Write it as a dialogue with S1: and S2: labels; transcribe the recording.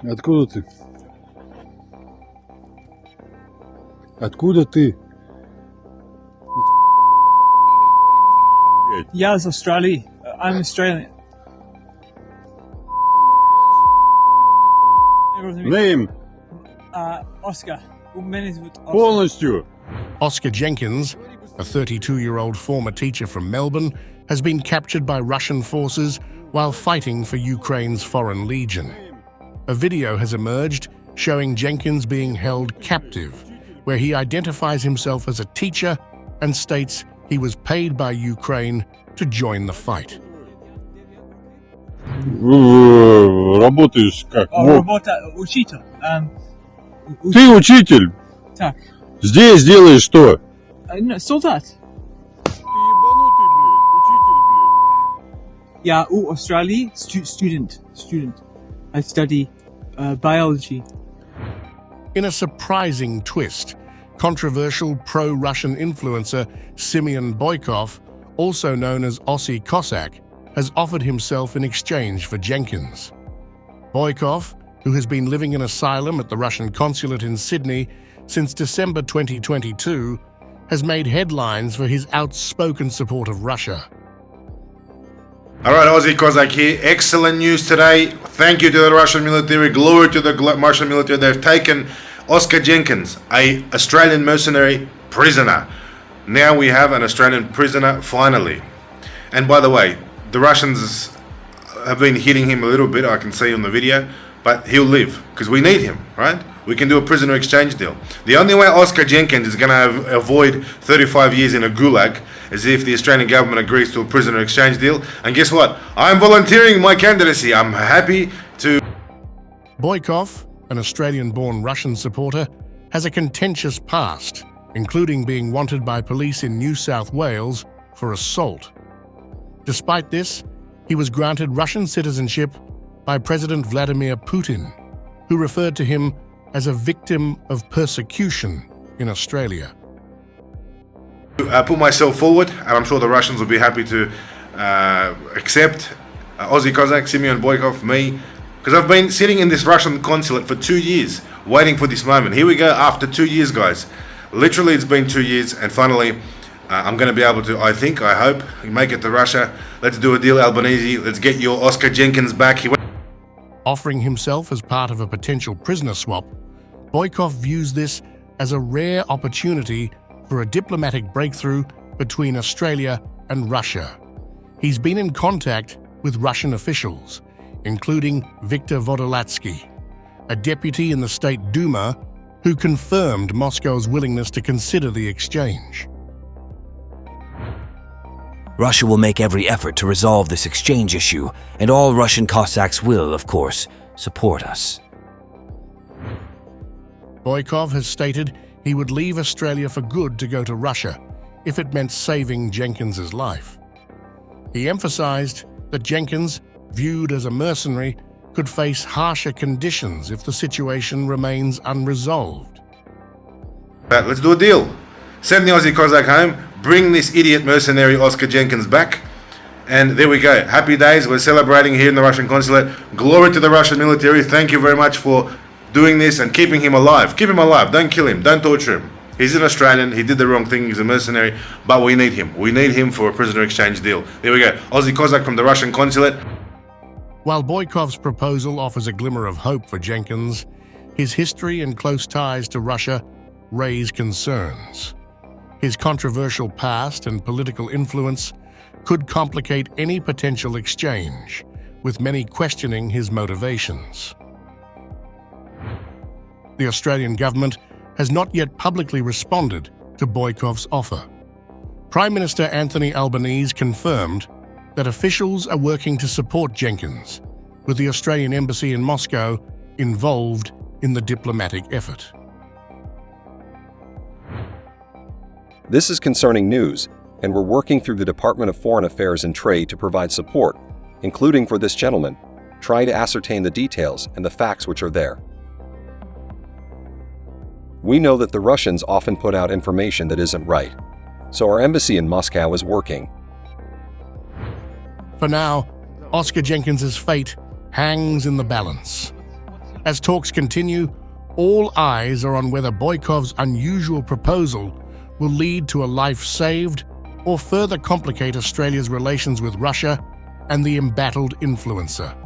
S1: Откуда ты? Откуда ты?
S2: Я из Австралии. I'm Australian.
S1: Name.
S2: Oskar. Меня зовут Oskar.
S1: Полностью.
S3: Oskar Jenkins, a 32-year-old former teacher from Melbourne, has been captured by Russian forces while fighting for Ukraine's Foreign Legion. A video has emerged showing Jenkins being held captive, where he identifies himself as a teacher and states he was paid by Ukraine to join the fight.
S1: Работаешь как?
S2: Работа учитель.
S1: Ты учитель?
S2: Так.
S1: Здесь делаешь что?
S2: Солдат.
S1: Ты ебанутый, блядь. Учитель, блядь.
S2: Я у Австралии student. I study biology.
S3: In a surprising twist, controversial pro-Russian influencer Simeon Boikov, also known as Aussie Cossack, has offered himself in exchange for Jenkins. Boikov, who has been living in asylum at the Russian consulate in Sydney since December 2022, has made headlines for his outspoken support of Russia.
S4: All right, Aussie Cossack here. Excellent news today. Thank you to the Russian military. Glory to the Russian military. They've taken Oskar Jenkins, an Australian mercenary prisoner. Now we have an Australian prisoner, finally. And by the way, the Russians have been hitting him a little bit, I can see on the video, but he'll live, because we need him, right? We can do a prisoner exchange deal. The only way Oskar Jenkins is going to avoid 35 years in a gulag is if the Australian government agrees to a prisoner exchange deal. And guess what? I'm volunteering my candidacy. I'm happy to...
S3: Boikov, an Australian-born Russian supporter, has a contentious past, including being wanted by police in New South Wales for assault. Despite this, he was granted Russian citizenship by President Vladimir Putin, who referred to him as a victim of persecution in Australia.
S4: Put myself forward, and I'm sure the Russians will be happy to accept Aussie Cossack, Simeon Boikov, me, because I've been sitting in this Russian consulate for 2 years, waiting for this moment. Here we go, after 2 years, guys. Literally, it's been 2 years, and finally, I'm going to be able to, I hope, make it to Russia. Let's do a deal, Albanese. Let's get your Oskar Jenkins back.
S3: Offering himself as part of a potential prisoner swap, Boikov views this as a rare opportunity for a diplomatic breakthrough between Australia and Russia. He's been in contact with Russian officials, including Viktor Vodolatsky, a deputy in the State Duma, who confirmed Moscow's willingness to consider the exchange.
S5: Russia will make every effort to resolve this exchange issue, and all Russian Cossacks will, of course, support us.
S3: Boikov has stated he would leave Australia for good to go to Russia if it meant saving Jenkins's life. He emphasized that Jenkins, viewed as a mercenary, could face harsher conditions if the situation remains unresolved.
S4: Let's do a deal. Send the Aussie Cossack home, bring this idiot mercenary Oskar Jenkins back, and there we go. Happy days. We're celebrating here in the Russian consulate. Glory to the Russian military. Thank you very much for doing this and keeping him alive. Keep him alive. Don't kill him. Don't torture him. He's an Australian. He did the wrong thing. He's a mercenary, but we need him. We need him for a prisoner exchange deal. There we go. Aussie Cossack from the Russian consulate.
S3: While Boikov's proposal offers a glimmer of hope for Jenkins, his history and close ties to Russia raise concerns. His controversial past and political influence could complicate any potential exchange, with many questioning his motivations. The Australian government has not yet publicly responded to Boikov's offer. Prime Minister Anthony Albanese confirmed that officials are working to support Jenkins, with the Australian Embassy in Moscow involved in the diplomatic effort.
S6: This is concerning news, and we're working through the Department of Foreign Affairs and Trade to provide support, including for this gentleman, trying to ascertain the details and the facts which are there. We know that the Russians often put out information that isn't right, so our embassy in Moscow is working.
S3: For now, Oskar Jenkins's fate hangs in the balance. As talks continue, all eyes are on whether Boikov's unusual proposal will lead to a life saved or further complicate Australia's relations with Russia and the embattled influencer.